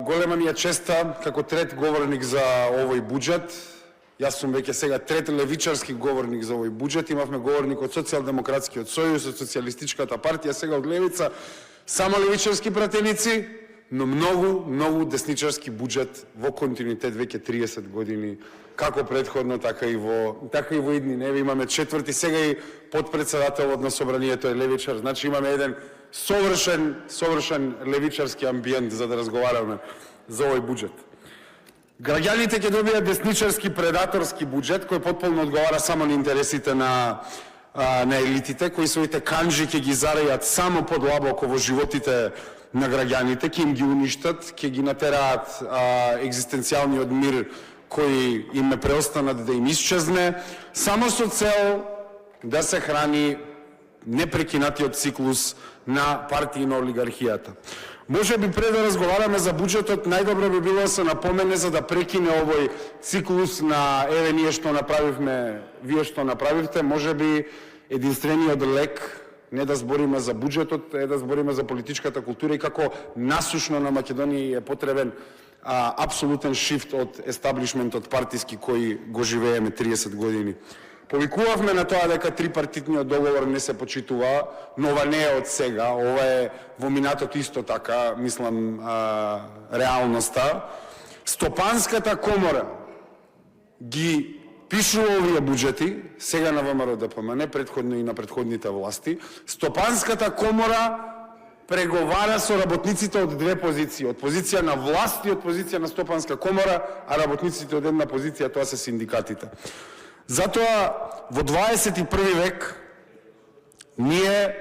голема ми е честа како трет говорник за овој буџет. Јас сум веќе сега трет левичарски говорник за овој буџет. Имавме говорник од Социјалдемократскиот сојуз, од Социјалистичката партија, сега од Левица. Само левичарски пратеници, но многу десничарски буџет во континуитет веќе 30 години, како претходно, така и во идни. Неве имаме четврти, сега и подпредседателот на собранието е левичар, значи имаме еден совршен левичарски амбиент за да разговараме за овој буџет. Граѓаните ќе добијат десничарски предаторски буџет кој потполно одговара само на интересите на елитите, кои своите канџи ќе ги зарејат само подлабоко во животите на граѓаните, ќе им ги уништат, ќе ги натераат екзистенцијалниот мир кои им е преостанат да им исчезне, само со цел да се храни непрекинатиот циклус на партијна олигархијата. Може би пред да разговараме за буџетот, најдобро би било да се напомене за да прекине овој циклус на еве ние што направивме, вие што направивте, може би единствениот лек не да збориме за буџетот, е да збориме за политичката култура и како насушно на Македонија е потребен апсолутен шифт од естаблишментот партиски кој го живееме 30 години. Повикувавме на тоа дека трипартитниот договор не се почитува, но ова не е од сега, ова е во минатото исто така, мислам, реалноста. Стопанската комора ги пишува овие буџети, сега на ВМРО ДПМН, претходно и на претходните власти. Стопанската комора преговара со работниците од две позиции, од позиција на власт и од позиција на стопанска комора, а работниците од една позиција, тоа се синдикатите. Затоа, во 21 век, ние,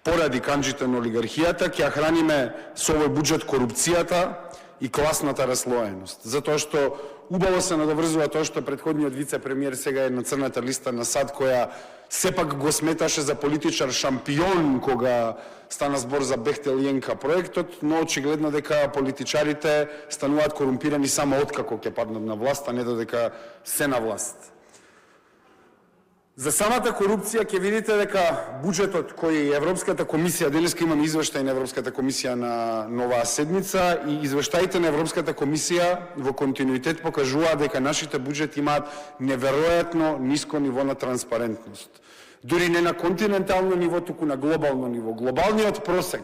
поради канџите на олигархијата, ќе храниме со овој буџет корупцијата и класната раслоеност. Затоа што убаво се надоврзува тоа што претходниот вице-премиер сега е на црната листа на САД, која сепак го сметаше за политичар шампион кога стана збор за Бехтел Јенка проектот, но очигледно дека политичарите стануваат корумпирани само откако ќе паднат на власт, а не додека се на власт. За самата корупција ќе видите дека буџетот кој Европската комисија, денеска имаме извештај на Европската комисија на оваа седмица, и извештаите на Европската комисија во континуитет покажуваат дека нашите буџети имаат неверојатно ниско ниво на транспарентност. Дури не на континентално ниво, туку на глобално ниво. Глобалниот просек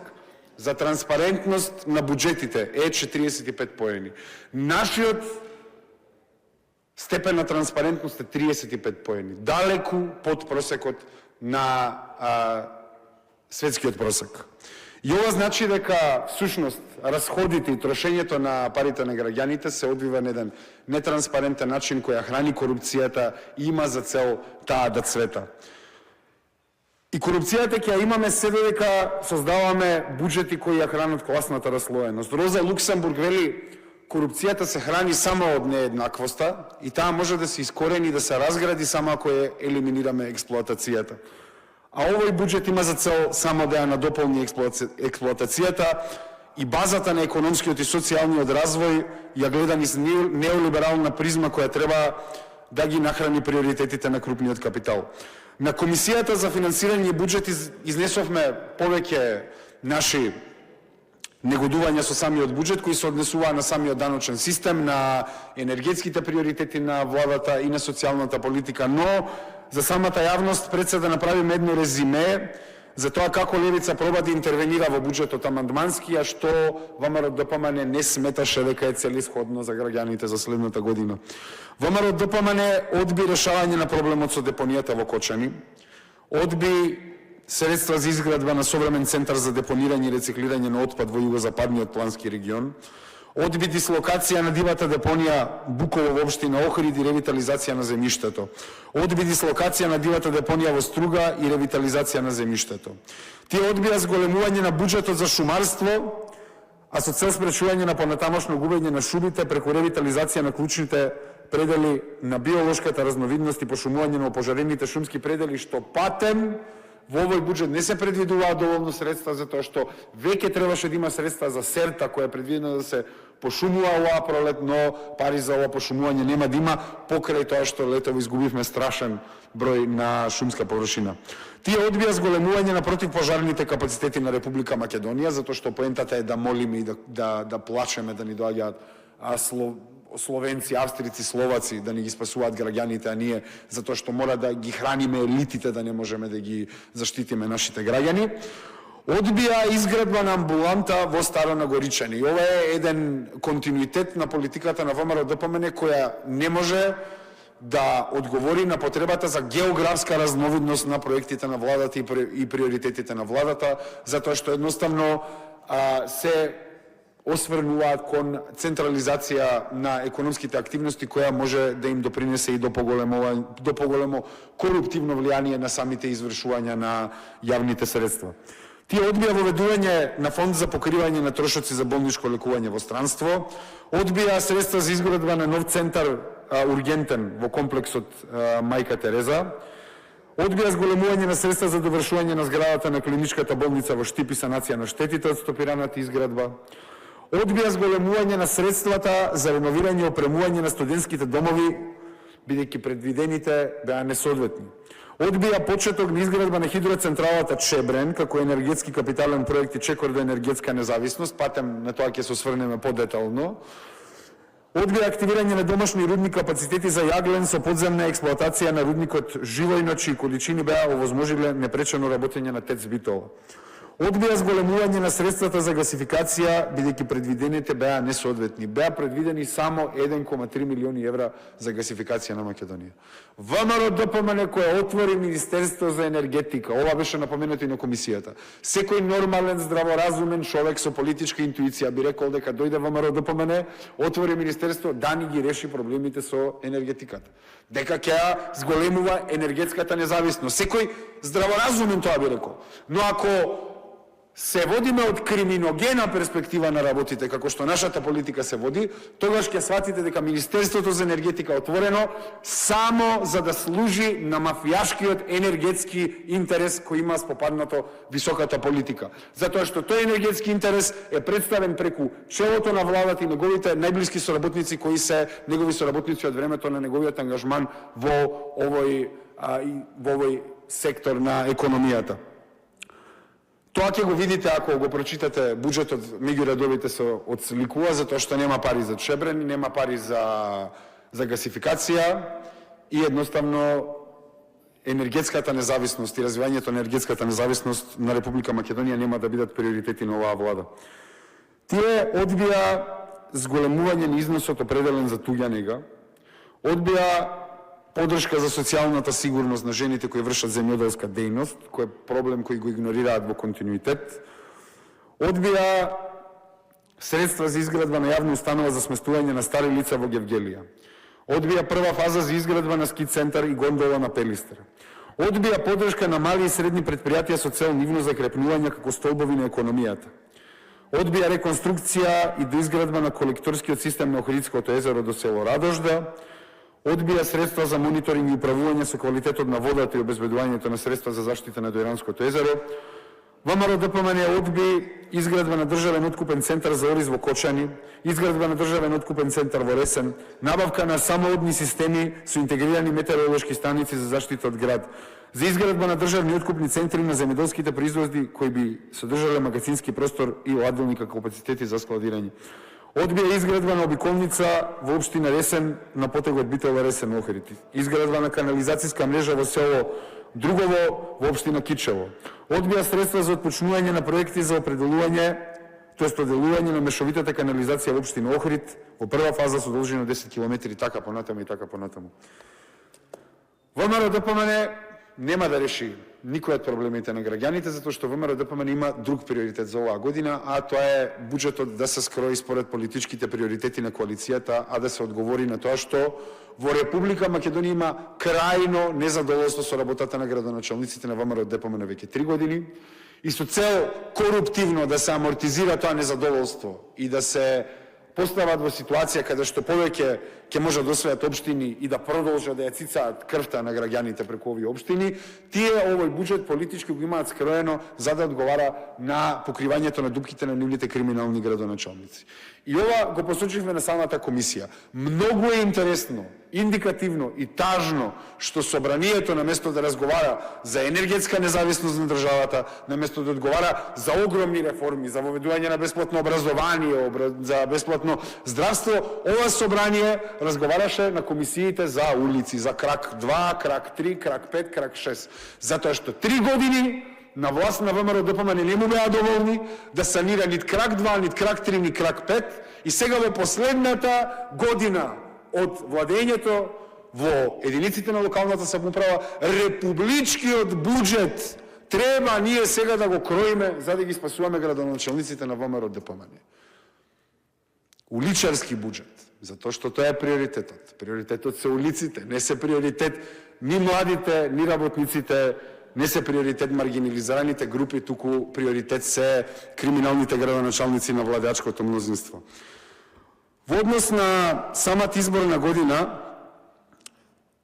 за транспарентност на буџетите е 45 поени. Нашиот степен на транспарентност е 35 поени. Далеку под просекот на светскиот просек. И ова значи дека, всушност, расходите и трошењето на парите на граѓаните се одвива на еден нетранспарентен начин која храни корупцијата и има за цел таа да цвета. И корупцијата ќе ја имаме се додека создаваме буџети кои ја хранат класната раслоеност. Роза Луксембург вели, корупцијата се храни само од нееднаквоста и таа може да се искорени, да се разгради само ако ја елиминираме експлоатацијата. А овој буџет има за цел само да ја надополни експлоатацијата и базата на економскиот и социјалниот развој ја гледа низ неолиберална призма која треба да ги нахрани приоритетите на крупниот капитал. На Комисијата за финансирање и буџет изнесовме повеќе наши негодувања со самиот буџет, кои се однесуваа на самиот даночен систем, на енергетските приоритети на владата и на социјалната политика, но за самата јавност пред се да направиме едно резиме за тоа како Левица проба да интервенира во буџетот амандмански, а што ВМРО ДПМН не сметаше дека е целисходно за граѓаните за следната година. ВМРО ДПМН одби решавање на проблемот со депонијата во Кочани, одби средства за изградба на современ центар за депонирање и рециклирање на отпад во југозападниот плански регион, одби дислокација на дивата депонија Буково во општина Охрид и ревитализација на земјиштето, одби дислокација на дивата депонија во Струга и ревитализација на земјиштето. Тие одбија зголемување на буџетот за шумарство, а со цел спречување на понатамошно губење на шумите преку ревитализација на клучните предели на биолошката разновидност и пошумување на опожарените шумски предели, што патем во овој буџет не се предвидуваат доволно средства, затоа што веќе требаше да има средства за СЕРТА, која е предвидена да се пошумува оваа пролет, но пари за ова пошумување нема да има, покрај тоа што летово изгубивме страшен број на шумска површина. Тие одбија зголемување на противпожарните капацитети на Република Македонија, затоа што поентата е да молиме и да плачеме да ни доаѓаат словенци, австрици, словаци да ни ги спасуваат граѓаните, а ние затоа што мора да ги храниме елитите, да не можеме да ги заштитиме нашите граѓани. Одбија изградба на амбуланта во Старо Нагоричани. И ова е еден континуитет на политиката на ВМРО-ДПМН која не може да одговори на потребата за географска разновидност на проектите на владата и приоритетите на владата, затоа што едноставно се осврнуваат кон централизација на економските активности која може да им допринесе и до поголемо коруптивно влијание на самите извршувања на јавните средства. Тие одбија воведување на фонд за покривање на трошоци за болничко лекување во странство, одбија средства за изградба на нов центар ургентен во комплексот Мајка Тереза, одбија зголемување на средства за довршување на зградата на клиничката болница во Штип и санација на штетите од стопираната изградба, одбија зголемување на средствата за реновирање и опремување на студентските домови, бидејќи предвидените беа несоодветни. Одбија почеток на изградба на хидроцентралата Чебрен како енергетски капитален проект и чекор до енергетска независност, патем на тоа ќе се осврнеме подетално. Одбија активирање на домашни рудни капацитети за јаглен со подземна експлоатација на рудникот Живојно, чии количини беа овозможиле непречено работење на ТЕЦ Битола. Одбија зголемување на средствата за гасификација, бидејќи предвидените беа несоодветни. Беа предвидени само 1,3 милиони евра за гасификација на Македонија. ВМРО-ДПМН која отвори Министерство за енергетика, ова беше напоменато и на комисијата. Секој нормален, здраворазумен човек со политичка интуиција би рекол дека дојде ВМРО-ДПМН, отвори Министерство, да ни ги реши проблемите со енергетиката. Дека ќе зголемува енергетската независност. Секој здраворазумен тоа би рекол. Но ако се водиме од криминогена перспектива на работите, како што нашата политика се води, тогаш ќе сватите дека Министерството за енергетика е отворено само за да служи на мафијашкиот енергетски интерес кој има спопаднато високата политика. Затоа што тој енергетски интерес е представен преку челото на владата и неговите најблиски соработници кои се негови соработници од времето на неговиот ангажман во овој сектор на економијата. Тоа ќе го видите ако го прочитате буџетот, меѓу редовите се одсликува, затоа што нема пари за Чебрен, нема пари за гасификација и едноставно енергетската независност и развивањето на енергетската независност на Република Македонија нема да бидат приоритети на оваа влада. Тие одбија зголемување на износот определен за туѓа нега, одбија подршка за социјалната сигурност на жените кои вршат земјоделска дејност, кој е проблем кој го игнорираат во континуитет. Одбија средства за изградба на јавна установа за сместување на стари лица во Гевгелија. Одбија прва фаза за изградба на ски центар и гондола на Пелистра. Одбија подршка на мали и средни предпријатија со цел нивно закрепнување како столбови на економијата. Одбија реконструкција и доизградба на колекторскиот систем на Охридското езеро до село Радожда. Одбија средства за мониторинг и управување со квалитетот на водата и обезбедувањето на средства за заштита на Дојранското езеро. ВМРО-ДПМН одби изградба на државен откупен центар за ориз во Кочани, изградба на државен откупен центар во Ресен, набавка на самоодни системи со интегрирани метеоролошки станици за заштита од град, за изградба на државни откупни центри на земјоделските производи кои би содржале магазински простор и ладилни капацитети за складирање. Одбија изградба на обиколница во општина Ресен на потегот Битола Ресен Охрид. Изградба на канализацијска мрежа во село Другово во општина Кичево. Одбија средства за отпочнување на проекти за определување, тоест оделување на мешовитата канализација во општина Охрид во прва фаза со должина 10 км, така понатаму и така понатаму. ВМРО-ДПМН нема да реши никој од проблемите на граѓаните, затоа што ВМРО-ДПМН има друг приоритет за оваа година, а тоа е буџетот да се скрои според политичките приоритети на коалицијата, а да се одговори на тоа што во Република Македонија има крајно незадоволство со работата на градоначалниците на ВМРО-ДПМН веќе 3 години и со цел коруптивно да се амортизира тоа незадоволство и да се постават во ситуација каде што повеќе ќе може да освојат општини и да продолжат да ја цицаат крвта на граѓаните преку овие општини, тие овој буџет политички го имаат скроено за да одговара на покривањето на дупките на нивните криминални градоначалници. И ова го посочивме на самата комисија. Многу е интересно, индикативно и тажно што собранието на место да разговара за енергетска независност на државата, на место да одговара за огромни реформи, за воведување на бесплатно образование, за бесплатно здравство, ова собрание разговараше на комисиите за улици, за крак 2, крак 3, крак 5, крак 6. Затоа што 3 години на власт на ВМРО ДПМН не му беа доволни да санира нит крак 2, нит крак 3, нит крак 5 и сега во последната година од владењето во единиците на локалната самоуправа, републичкиот буџет треба ние сега да го кроиме за да ги спасуваме градоначалниците на ВМРО ДПМН. Уличарски буџет, затоа што тоа е приоритетот. Приоритетот се улиците, не се приоритет ни младите, ни работниците, не се приоритет маргинализираните групи, туку приоритет се криминалните градоначалници на владеачкото мнозинство. Во однос на самата изборна година,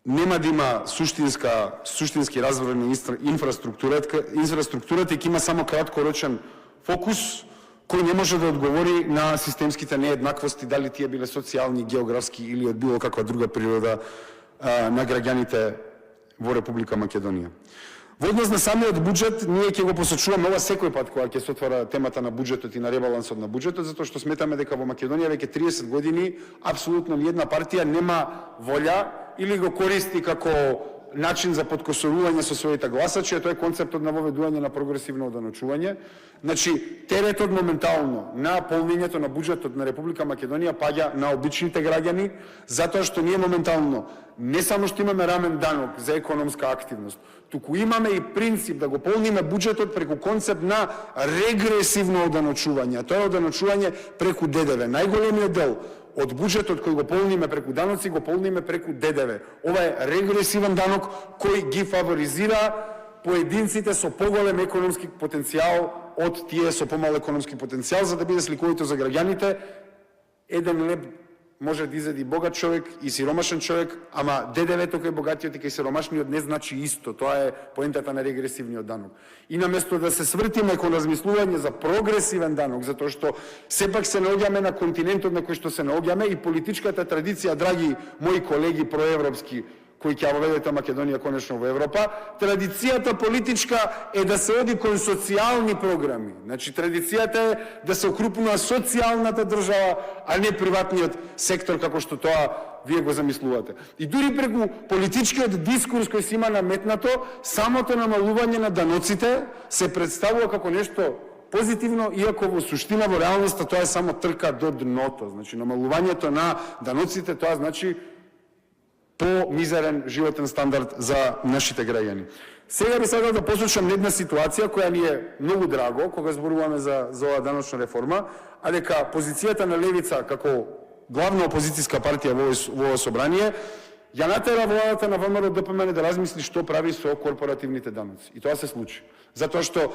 нема да има суштински развој на инфраструктурата и ќе има само краткорочен фокус кој не може да одговори на системските нееднаквости, дали тие биле социјални, географски или од било каква друга природа на граѓаните во Република Македонија. Во однос на самиот буџет, ние ќе го посочуваме ова секој пат кога ќе се отвора темата на буџетот и на ребалансот на буџетот, затоа што сметаме дека во Македонија веќе 30 години апсолутно ни една партија нема волја или го користи како начин за подкосорување со своите гласачи, тоа е концептот на воведување на прогресивно оданочување. Значи, теретот моментално на полнењето на буџетот на Република Македонија паѓа на обичните граѓани, затоа што ние моментално не само што имаме рамен данок за економска активност, туку имаме и принцип да го полниме буџетот преку концепт на регресивно оданочување. Тоа е оданочување преку ДДВ. Најголемиот дел од буџетот кој го полниме преку даноци, го полниме преку ДДВ. Ова е регресивен данок кој ги фаворизира поединците со поголем економски потенцијал од тие со помал економски потенцијал, за да биде сликовито за граѓаните. Еден леп може да изеди богат човек и сиромашен човек, ама ДДВ-то кај богатиот и кај сиромашниот не значи исто. Тоа е поентата на регресивниот данок. И наместо да се свртиме кон размислување за прогресивен данок, затоа што сепак се наоѓаме на континентот на кој што се наоѓаме и политичката традиција, драги мои колеги проевропски, кои ќе воведете Македонија конечно во Европа, традицијата политичка е да се оди кон социјални програми. Значи, традицијата е да се окрупнува социјалната држава, а не приватниот сектор, како што тоа вие го замислувате. И дури преку политичкиот дискурс кој се има наметнато, самото намалување на даноците се представува како нешто позитивно, иако во суштина, во реалноста, тоа е само трка до дното. Значи, намалувањето на даноците, тоа значи по-мизерен животен стандард за нашите граѓани. Сега би сакал да посочам една ситуација која ни е многу драго кога зборуваме за оваа даночна реформа, а дека позицијата на левица како главна опозицијска партија во овој собрание ја натера владата на ВМРО ДПМН да размисли што прави со корпоративните даноци. И тоа се случи. Затоа што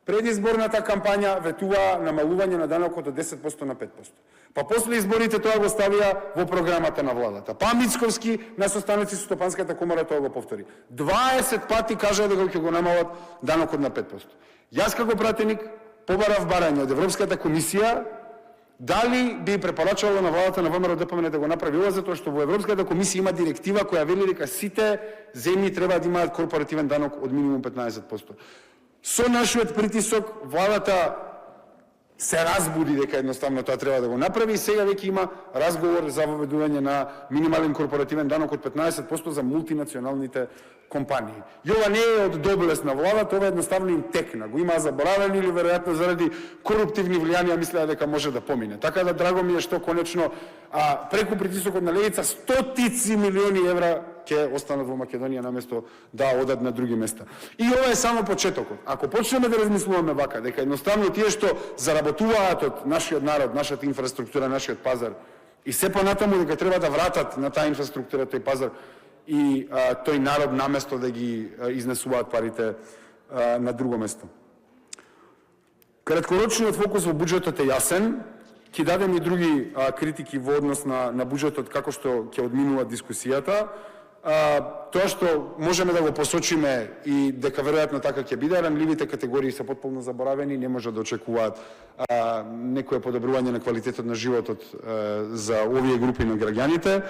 предизборната кампања ветува намалување на данокот од 10% на 5%. Па после изборите тоа го ставија во програмата на владата. Па Мицковски на состаноци со Стопанската комора тоа го повтори. 20 пати кажа дека ќе го намалат данокот на 5%. Јас како пратеник побарав барање од Европската комисија дали би препорачало на владата на ВМРО ДПМН да го направи ова, затоа што во Европската комисија има директива која вели дека сите земји треба да имаат корпоративен данок од минимум 15%. Со нашиот притисок, владата се разбуди дека едноставно тоа треба да го направи и сега веќе има разговор за воведување на минимален корпоративен данок од 15% за мултинационалните компании. И ова не е од доблест на владата, ова едноставно им текна. Го имаа заборавени или веројатно заради коруптивни влијанија мислеа дека може да помине. Така да драго ми е што конечно преку притисокот на левица стотици милиони евра ќе останат во Македонија наместо да одат на други места. И ова е само почетокот. Ако почнеме да размислуваме вака, дека едноставно тие што заработуваат од нашиот народ, нашата инфраструктура, нашиот пазар, и се понатаму дека треба да вратат на таа инфраструктура, тој пазар и тој народ наместо да ги изнесуваат парите на друго место. Краткорочниот фокус во буџетот е јасен. Ќе дадем и други критики во однос на буџетот како што ќе одминува дискусијата. Тоа што можеме да го посочиме и дека веројатно така ќе биде, ранливите категории се потполно заборавени, не може да очекуваат некое подобрување на квалитетот на животот за овие групи на граѓаните.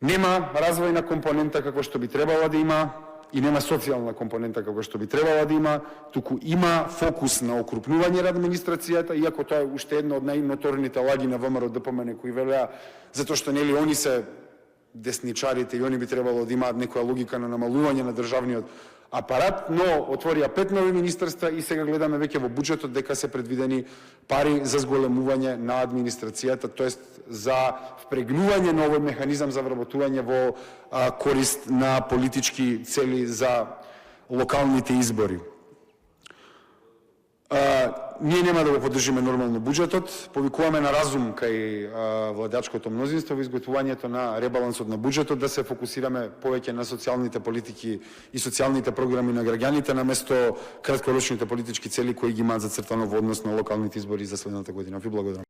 Нема развојна компонента како што би требала да има и нема социјална компонента како што би требала да има, туку има фокус на окрупнување на администрацијата, иако тоа е уште една од најноторните лаги на ВМРО ДПМН кои велеа затоа што нели они се десничарите и они би требало да имаат некоја логика на намалување на државниот апарат, но отворија 5 нови министерства и сега гледаме веќе во буџетот дека се предвидени пари за зголемување на администрацијата, тоест за впрегнување на овој механизам за вработување во корист на политички цели за локалните избори. Ние нема да го поддржиме нормално буџетот, повикуваме на разум кај владачкото мнозинство во изготвувањето на ребалансот на буџетот, да се фокусираме повеќе на социјалните политики и социјалните програми на граѓаните, наместо краткорочните политички цели кои ги имаат зацртано во однос на локалните избори за следната година. Ви благодарам.